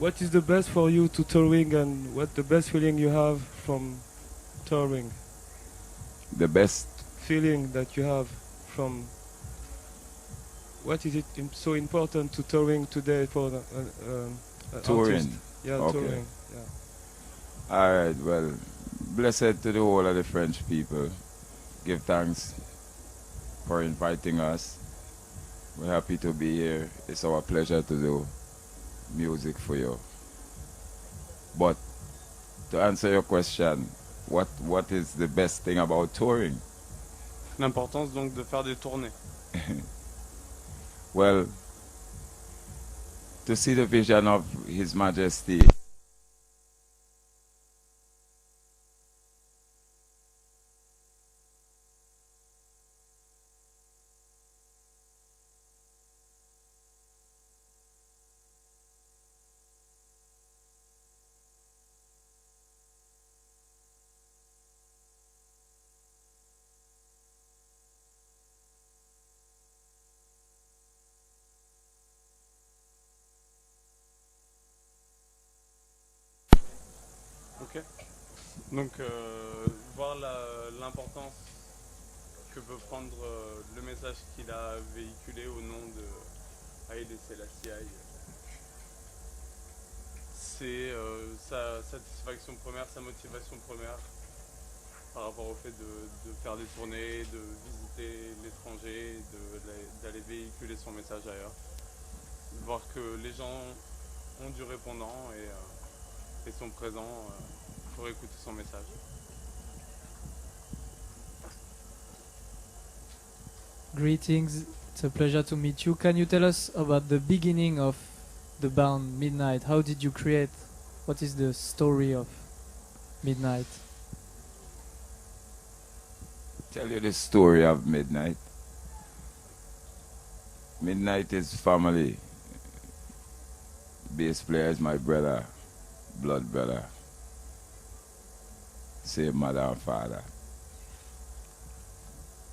what is the best for you to touring, and what the best feeling you have from touring? The best Feeling that you have from what is it so important to touring today for an touring. artist? Yeah, Okay. touring. Yeah. All right. Well, blessed to the whole of the French people. Give thanks for inviting us. We're happy to be here. It's our pleasure to do music for you. But to answer your question, what is the best thing about touring? L'importance donc de faire des tournées. Well, to see the vision of His Majesty. Ok. Donc voir l'importance que peut prendre le message qu'il a véhiculé au nom de Haïlé Selassie. C'est sa satisfaction première, sa motivation première par rapport au fait de faire des tournées, de visiter l'étranger, d'aller véhiculer son message ailleurs. De voir que les gens ont du répondant et sont présents pour écouter son message. Greetings, it's a pleasure to meet you. Can you tell us about the beginning of the band Midnite? How did you create? What is the story of Midnite? Tell you the story of Midnite. Midnite is family. Bass player is my brother, blood brother. Same mother and father.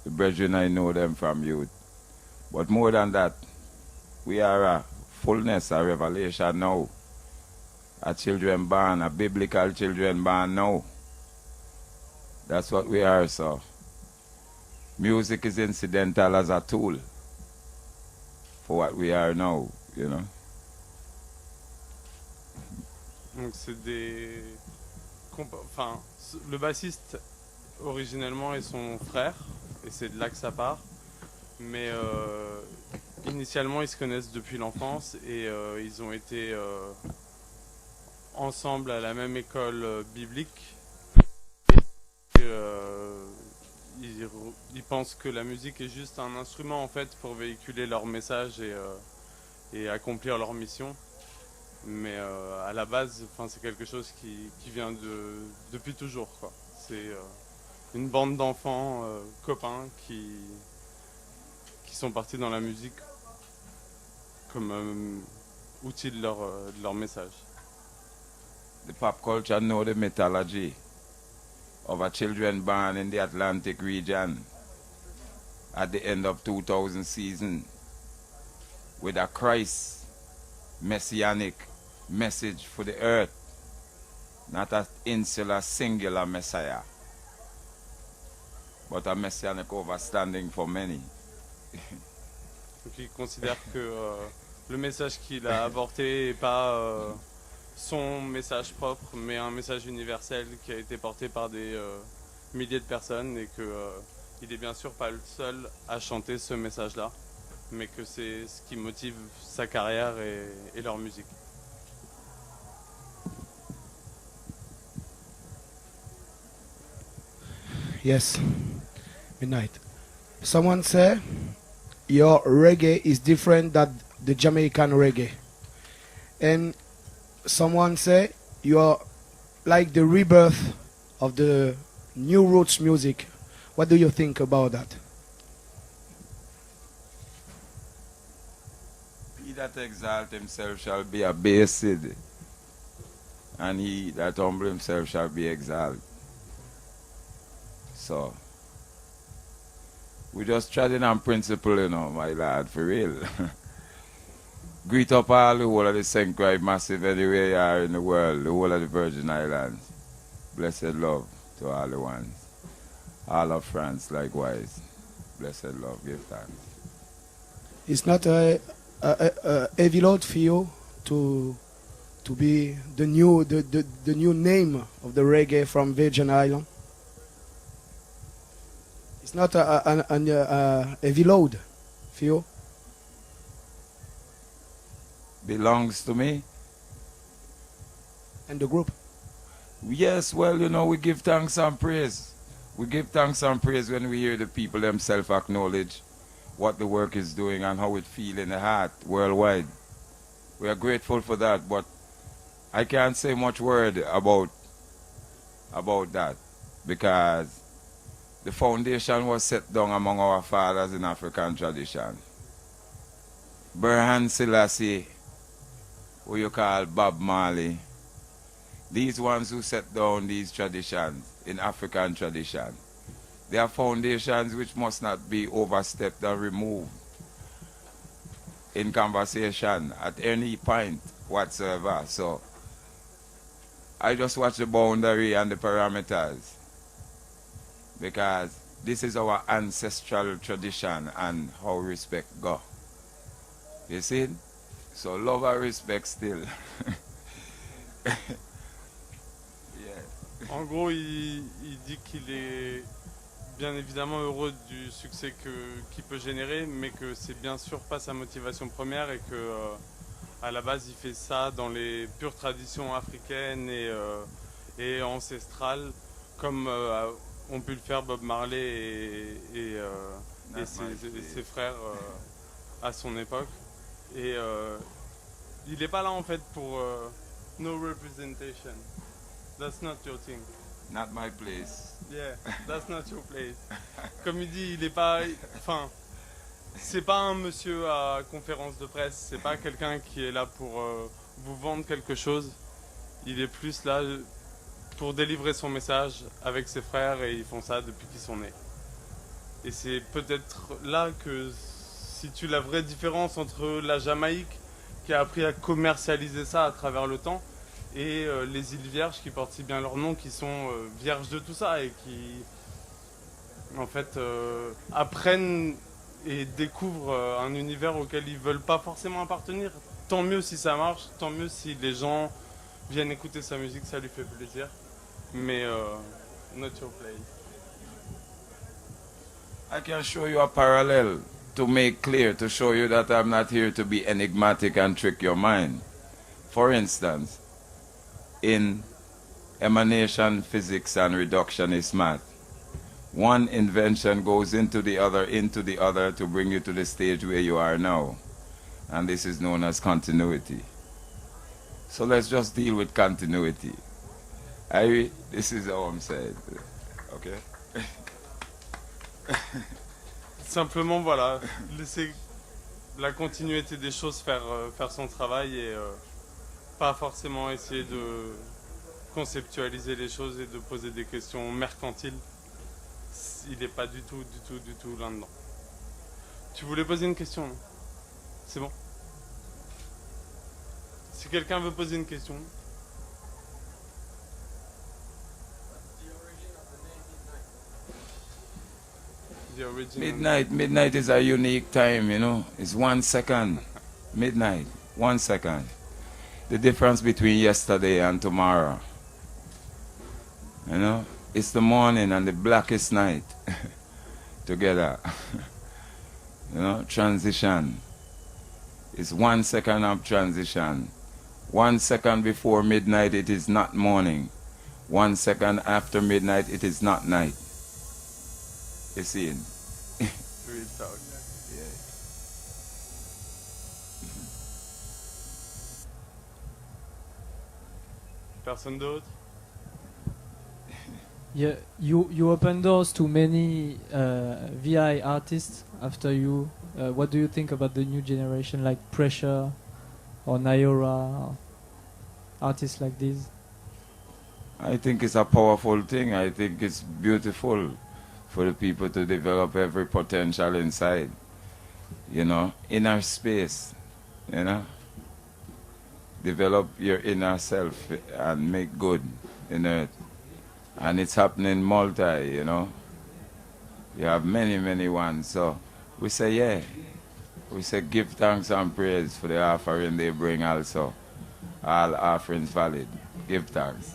The brethren, I know them from youth. But more than that, we are a fullness, a revelation now. A children born, a biblical children born now. That's what we are, so. Music is incidental as a tool for what we are now, you know. Donc c'est des... Enfin, le bassiste originellement est son frère, et c'est de là que ça part. Mais initialement ils se connaissent depuis l'enfance et ils ont été ensemble à la même école biblique. Et, ils pensent que la musique est juste un instrument en fait pour véhiculer leur message et accomplir leur mission. Mais à la base, c'est quelque chose qui vient depuis toujours, quoi. C'est une bande d'enfants, copains, qui sont partis dans la musique comme outil de leur message. The pop culture know the mythology of a children born in the Atlantic region at the end of 2000 season with a Christ messianic message for the earth, not an insular singular messiah, but a messianic overstanding for many. Donc il considère que le message qu'il a apporté n'est pas son message propre, mais un message universel qui a été porté par des milliers de personnes et qu'il est bien sûr pas le seul à chanter ce message-là, mais que c'est ce qui motive sa carrière et leur musique. Yes, Midnite. Someone say your reggae is different than the Jamaican reggae. And someone say you are like the rebirth of the new roots music. What do you think about that? He that exalt himself shall be abased, and he that humble himself shall be exalted. So, we just treading on principle, you know, my lad, for real. Greet up all the whole of the St. Croix Massive anywhere you are in the world, the whole of the Virgin Islands. Blessed love to all the ones. All of France likewise. Blessed love, give thanks. It's not a heavy load for you to be the new name of the reggae from Virgin Island. It's not a heavy load for you. Belongs to me. And the group. Yes, well, you know, we give thanks and praise. We give thanks and praise when we hear the people themselves acknowledge what the work is doing and how it feels in the heart worldwide. We are grateful for that, but I can't say much word about that because the foundation was set down among our fathers in African tradition. Burhan Selassie, who you call Bob Marley, these ones who set down these traditions in African tradition, they are foundations which must not be overstepped or removed in conversation at any point whatsoever. So I just watch the boundary and the parameters because this is our ancestral tradition and how respect go. You see? So love and respect still. En gros, il dit qu'il est bien évidemment heureux du succès qu'il peut générer, mais que c'est bien sûr pas sa motivation première et que à la base il fait ça dans les pures traditions africaines et ancestrales, comme ont pu le faire Bob Marley et ses frères à son époque. Et il n'est pas là en fait pour no representation. That's not your thing. Not my place. Yeah, that's not your place. Comme il dit, il est pas. Enfin, c'est pas un monsieur à conférence de presse. C'est pas quelqu'un qui est là pour vous vendre quelque chose. Il est plus là pour délivrer son message avec ses frères et ils font ça depuis qu'ils sont nés. Et c'est peut-être là que situe la vraie différence entre la Jamaïque qui a appris à commercialiser ça à travers le temps et les îles Vierges qui portent si bien leur nom, qui sont vierges de tout ça et qui en fait apprennent et découvrent un univers auquel ils veulent pas forcément appartenir. Tant mieux si ça marche, tant mieux si les gens viennent écouter sa musique, ça lui fait plaisir. Mais not your place. I can show you a parallel to make clear, to show you that I'm not here to be enigmatic and trick your mind. For instance, in emanation physics and reductionist math, one invention goes into the other to bring you to the stage where you are now. And this is known as continuity. So let's just deal with continuity. This is how I'm saying. Okay? Simplement, voilà, laisser la continuité des choses faire son travail et pas forcément essayer de conceptualiser les choses et de poser des questions mercantiles. Il n'est pas du tout là-dedans. Tu voulais poser une question, non? C'est bon? Si quelqu'un veut poser une question. Midnight is a unique time, you know. It's 1 second. Midnight, 1 second. The difference between yesterday and tomorrow. You know, it's the morning and the blackest night together. You know, transition. It's 1 second of transition. 1 second before midnight, it is not morning. 1 second after midnight, it is not night. You see it? Real talk. Yeah. Personne d'autre? Yeah, you open doors to many VI artists after you. What do you think about the new generation, like Pressure or Nayora, or artists like these? I think it's a powerful thing. I think it's beautiful for the people to develop every potential inside. You know, inner space. you know. Develop your inner self and make good in earth. And it's happening multi, you know. You have many, many ones. So we say, yeah. We say give thanks and praise for the offering they bring also. All offerings valid. Give thanks.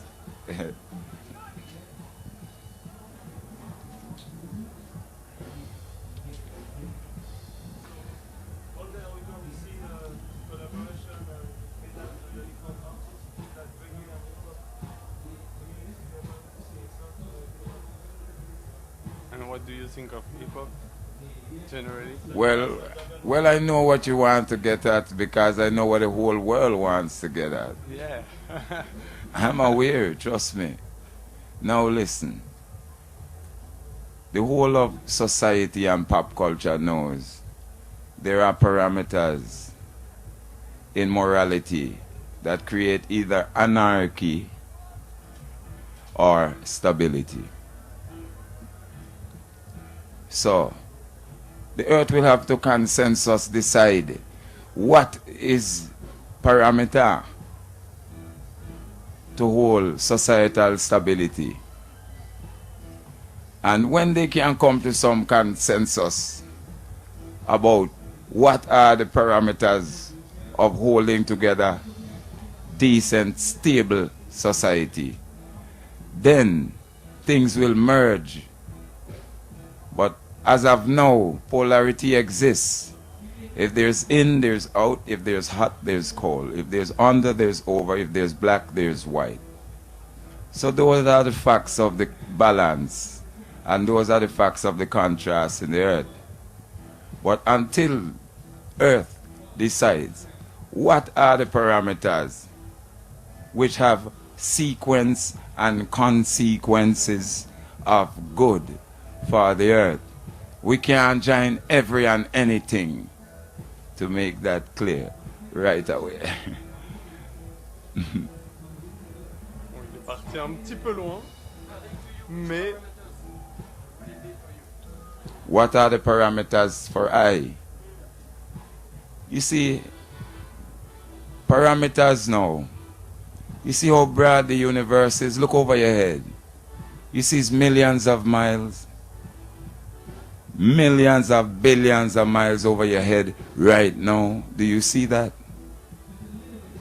And what do you think of hip-hop, generally? Well, I know what you want to get at because I know what the whole world wants to get at. Yeah. I'm aware, trust me. Now listen. The whole of society and pop culture knows there are parameters in morality that create either anarchy or stability. So, the earth will have to consensus decide what is parameter to hold societal stability. And when they can come to some consensus about what are the parameters of holding together decent, stable society, then things will merge. But as of now, polarity exists. If there's in, there's out. If there's hot, there's cold. If there's under, there's over. If there's black, there's white. So those are the facts of the balance. And those are the facts of the contrast in the earth. But until earth decides what are the parameters which have sequence and consequences of good for the earth, we can't join every and anything to make that clear right away. Bon, il est parti un petit peu loin, mais What are the parameters for I? You see, parameters now. You see how broad the universe is? Look over your head. You see it's millions of miles. Millions of billions of miles over your head right now. Do you see that?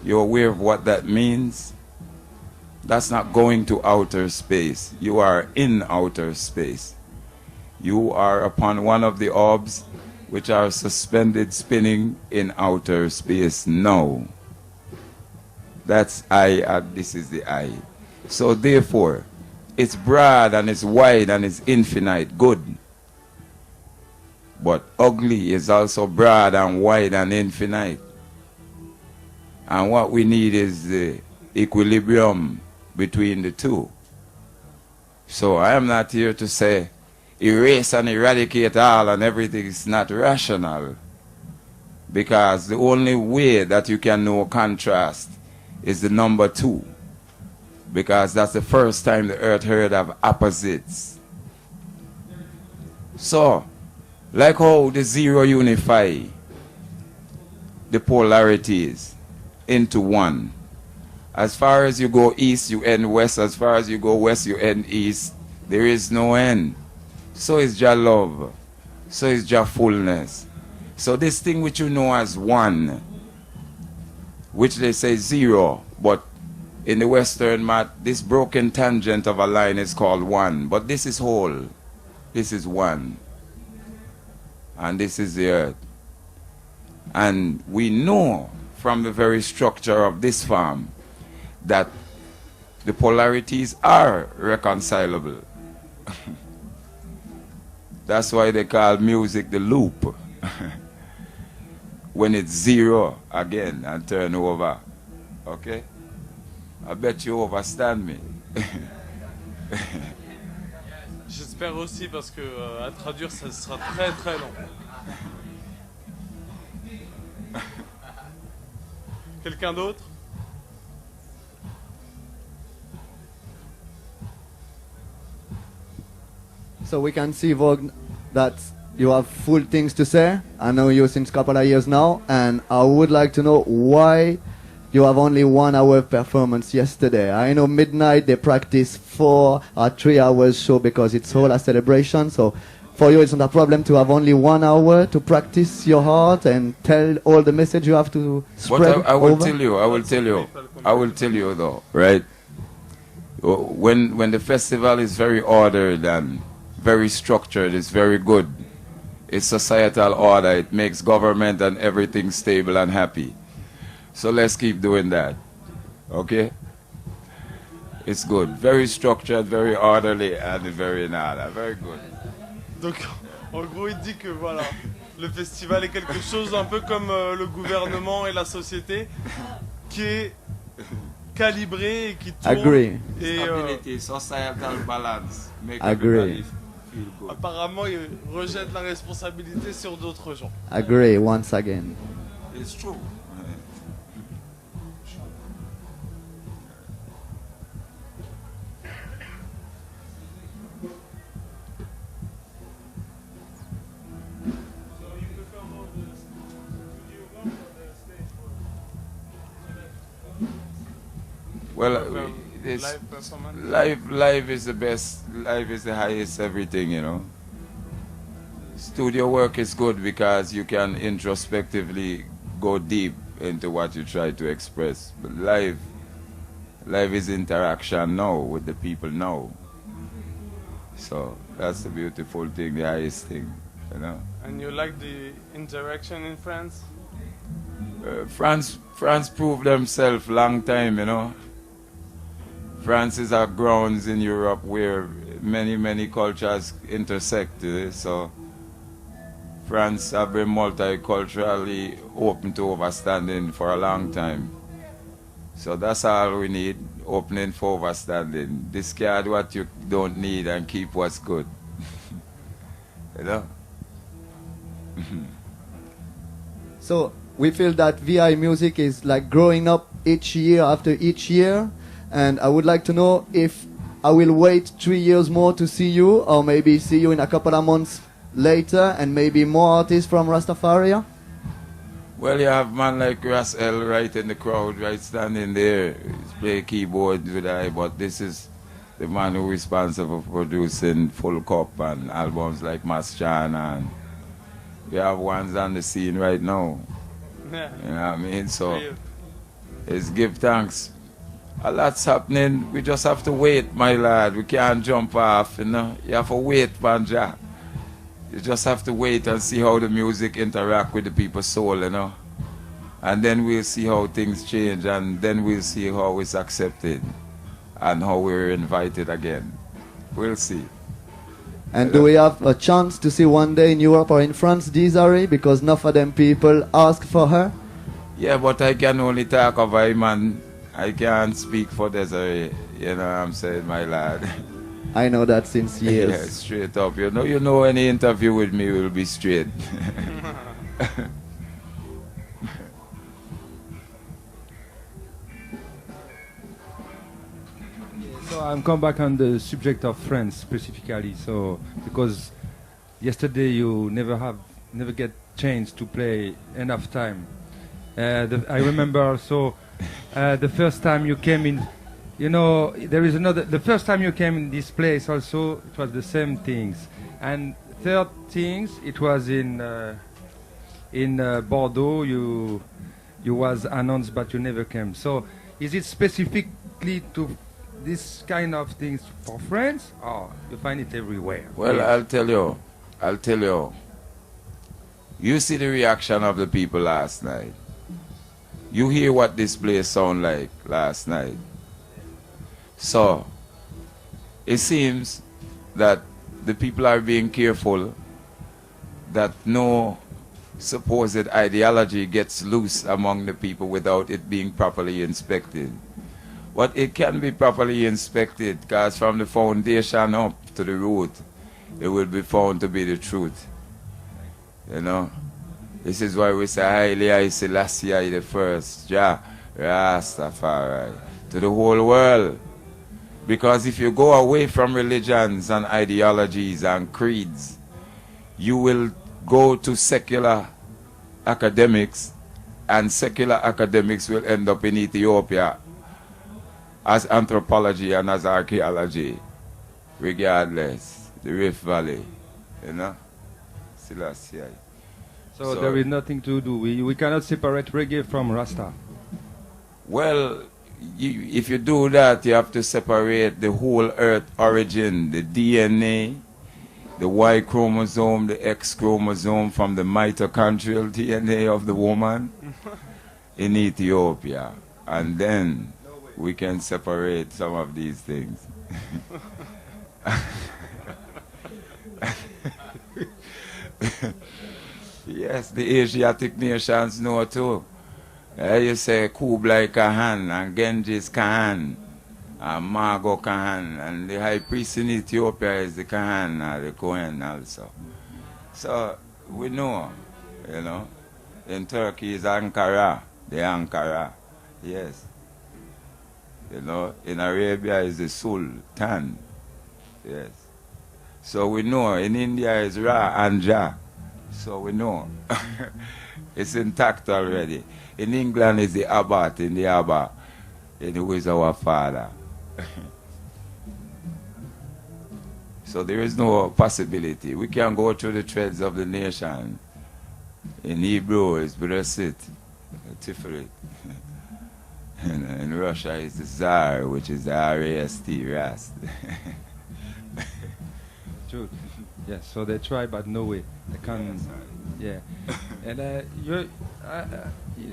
You're aware of what that means? That's not going to outer space. You are in outer space. You are upon one of the orbs which are suspended spinning in outer space now. That's I, and this is the I. So therefore, it's broad and it's wide and it's infinite good. But ugly is also broad and wide and infinite. And what we need is the equilibrium between the two. So I am not here to say erase and eradicate all and everything is not rational. Because the only way that you can know contrast is the number 2. Because that's the first time the earth heard of opposites. So, like how the zero unify the polarities into one. As far as you go east, you end west. As far as you go west, you end east. There is no end. So is Jah love. So is Jah fullness. So this thing which you know as one, which they say zero, but in the Western math, this broken tangent of a line is called one. But this is whole. This is one. And this is the earth. And we know from the very structure of this farm that the polarities are reconcilable. That's why they call music the loop. When it's zero again and turn over. Okay? I bet you understand me. j'espère aussi parce que à traduire ça sera très très long. Quelqu'un d'autre? So we can see, Vaughn, that you have full things to say. I know you since a couple of years now, and I would like to know why you have only 1 hour performance yesterday. I know Midnite they practice 4 or 3 hours show because it's all a celebration. So for you it's not a problem to have only 1 hour to practice your heart and tell all the message you have to spread. But I will over. I will tell you though, right? When the festival is very ordered and very structured, it's very good. It's societal order. It makes government and everything stable and happy. So let's keep doing that. Okay? It's good. Very structured, very orderly, and very in order. Very good. Donc, en gros, il dit que voilà, le festival est quelque chose un peu comme le gouvernement et la société, qui est calibré et qui tourne. Agree. Et Stability, societal balance. Make Agree. everybody feel good. apparemment, il rejette la responsabilité sur d'autres gens. Agree once again. It's true. Well, it's Live performance. live is the best. Live is the highest everything, you know. Studio work is good because you can introspectively go deep into what you try to express. But live is interaction now with the people now. So that's the beautiful thing, the highest thing, you know. And you like the interaction in France? France proved themselves long time, you know. France is our grounds in Europe where many cultures intersect. So France have been multiculturally open to understanding for a long time. So that's all we need, opening for understanding. Discard what you don't need and keep what's good. You know? So we feel that VI music is like growing up each year after each year, and I would like to know if I will wait 3 years more to see you, or maybe see you in a couple of months later, and maybe more artists from Rastafari. Well, you have man like Ras L right in the crowd, right standing there. He's play keyboard with I, but this is the man who is responsible for producing Full Cup and albums like Maschan, and we have ones on the scene right now. Yeah. You know what I mean? So Real. it's give thanks. A lot's happening. We just have to wait, my lad. We can't jump off, you know. You have to wait, Banja. You just have to wait and see how the music interact with the people's soul, you know. And then we'll see how things change, and then we'll see how it's accepted and how we're invited again. We'll see. And do we have a chance to see one day in Europe or in France, Desiree? Because enough of them people ask for her. Yeah, but I can only talk of him, and I can't speak for Desiree. You know what I'm saying, my lad? I know that since years. Yeah, straight up. You know, any interview with me will be straight. So I'm come back on the subject of France specifically. So because yesterday you never get chance to play enough time. I remember also the first time you came in. You know, there is another. The first time you came in this place also, it was the same things. And third things, it was in Bordeaux. You was announced, but you never came. So, is it specifically to this kind of things for France, or you find it everywhere? Well, Yes. I'll tell you. You see the reaction of the people last night. You hear what this place sound like last night. So, it seems that the people are being careful that no supposed ideology gets loose among the people without it being properly inspected. But it can be properly inspected because from the foundation up to the root, it will be found to be the truth. You know? This is why we say, Haile Selassie the first, Jah Rastafari, to the whole world. Because if you go away from religions and ideologies and creeds, you will go to secular academics, and secular academics will end up in Ethiopia as anthropology and as archaeology, regardless. The Rift Valley, you know? Selassie. So there is nothing to do. We cannot separate reggae from Rasta. Well, if you do that, you have to separate the whole earth origin, the DNA, the Y chromosome, the X chromosome from the mitochondrial DNA of the woman in Ethiopia. And then we can separate some of these things. Yes, the Asiatic nations know too. You say Kublai Khan and Genghis Khan and Margot Khan, and the high priest in Ethiopia is the Khan or the Kohen also. So we know, you know. In Turkey is Ankara, the Ankara, yes. You know, in Arabia is the Sultan, yes. So we know, in India is Ra and Ja. So we know. It's intact already. In England is the Abbot, in the Abba, who is our father. So there is no possibility. We can go through the threads of the nation. In Hebrew is Bereshit, Tiferet. In Russia is the Tsar, which is the R.A.S.T, Rast. True. Yes, so they try, but no way. They can't. Yeah. And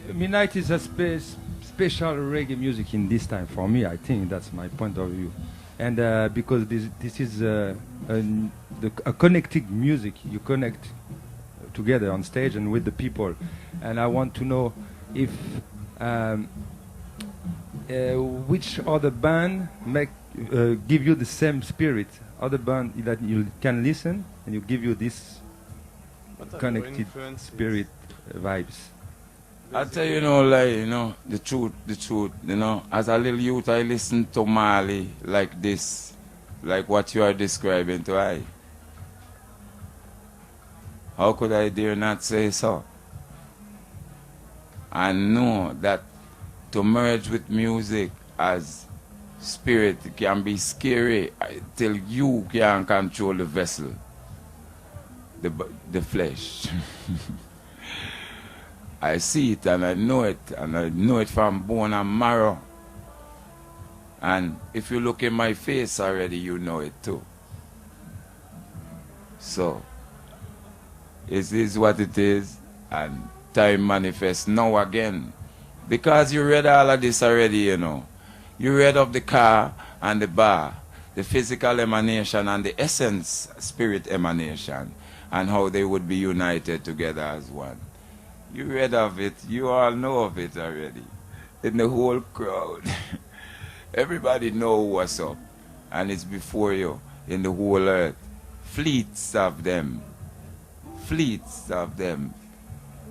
Midnite is a special reggae music in this time for me. I think that's my point of view. And because this is a connected music, you connect together on stage and with the people. And I want to know if which other band give you the same spirit, other band that you can listen and you give you this connected spirit vibes. I tell you, the truth, as a little youth I listened to Mali like this, like what you are describing to I. How could I dare not say so? I know that to merge with music as spirit can be scary till you can control the vessel, the flesh. I see it and I know it from bone and marrow. And if you look in my face already, you know it too. So, it is what it is, and time manifests now again. Because you read all of this already, you know. You read of the car and the bar, the physical emanation and the essence, spirit emanation, and how they would be united together as one. You read of it, you all know of it already. In the whole crowd. Everybody know what's up. And it's before you, in the whole earth. Fleets of them,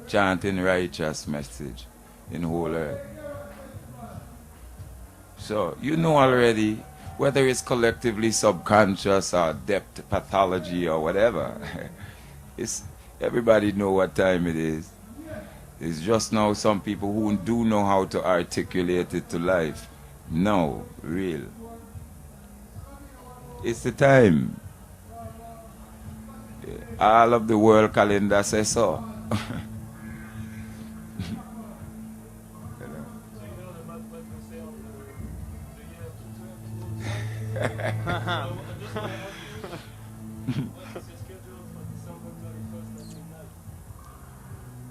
chanting righteous message in the whole earth. So, you know already, whether it's collectively subconscious or depth pathology or whatever, everybody know what time it is. It's just now some people who do know how to articulate it to life. No, real. It's the time. All of the world calendar says so.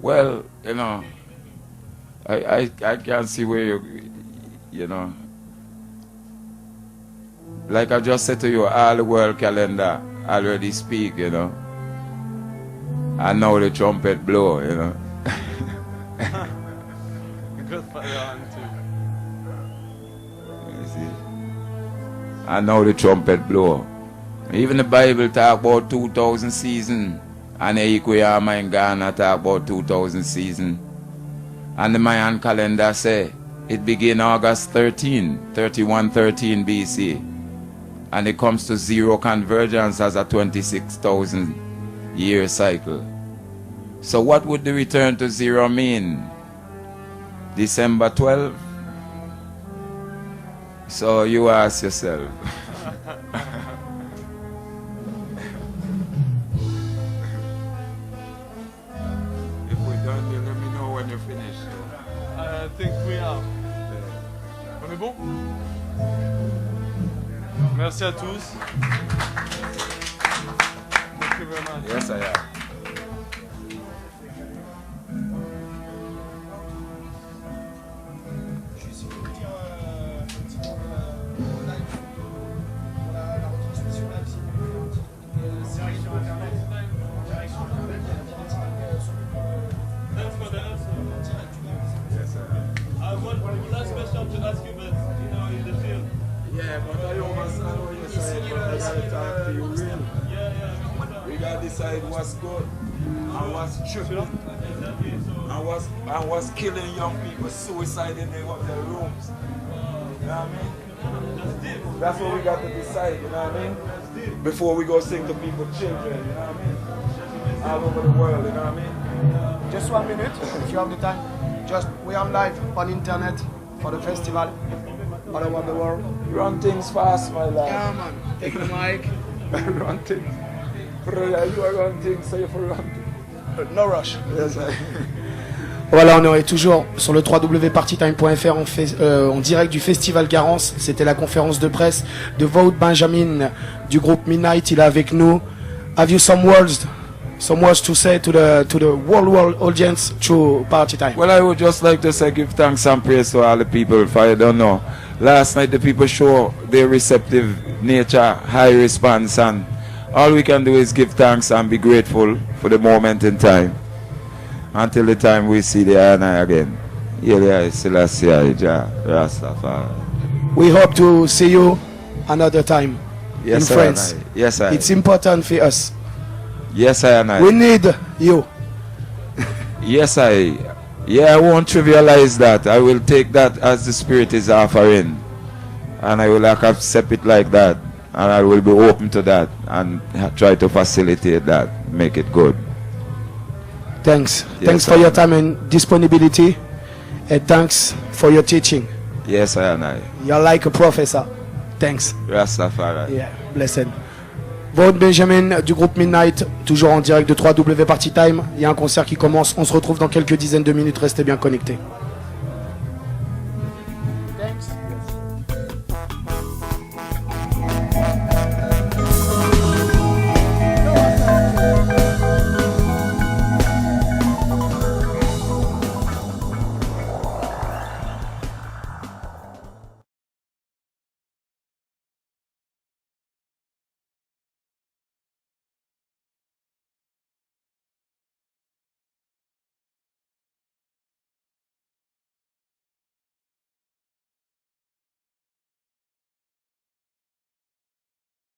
Well, you know, I can't see where you know, like I just said to you, all the world calendar already speak, you know. And now the trumpet blow, you know. You see? And now the trumpet blow. Even the Bible talk about 2,000 seasons. And the Equiyama in Ghana talk about 2,000 seasons. And the Mayan calendar say it begin August 3113 BC. And it comes to zero convergence as a 26,000 year cycle. So what would the return to zero mean? December 12? So you ask yourself. If we done, you let me know when you finish. I think we are. On est bon? Merci à tous. Thank you very much. Yes, I am. Yeah, but I understand what you're saying, but I gotta talk to you real. We gotta decide what's good and what's tripping and what's killing young people, suicide in their rooms. You know what I mean? That's what we got to decide, you know what I mean? Before we go sing to people's children, you know what I mean? All over the world, you know what I mean? Just 1 minute, if you have the time. Just, we are live on internet for the festival all over the world. Run things fast, my lad. Yeah, man. Take the mic. Run things. You are run things, so you for run things. No rush. Yes, I... Voilà, on est toujours sur le www.partytime.fr en direct du Festival Garance. C'était la conférence de presse de Vaughn Benjamin du groupe Midnite. Il est avec nous. Have you some words to say to the world audience through Party Time? Well, I would just like to say give thanks and praise to all the people. If I don't know, last night the people show their receptive nature, high response, and all we can do is give thanks and be grateful for the moment in time. Until the time we see the I again. We hope to see you another time Yes, in France. Yes, I. It's important for us. Yes, I. We need you. Yes, I. Yeah, I won't trivialize that. I will take that as the Spirit is offering. And I will accept it like that. And I will be open to that and try to facilitate that, make it good. Thanks. Yes, Thanks for your time and disponibility. And thanks for your teaching. Yes, I. You're like a professor. Thanks. Rastafari. Yeah, blessed. Vaughn Benjamin du groupe Midnite, toujours en direct de 3W Party Time. Il y a un concert qui commence. On se retrouve dans quelques dizaines de minutes. Restez bien connectés.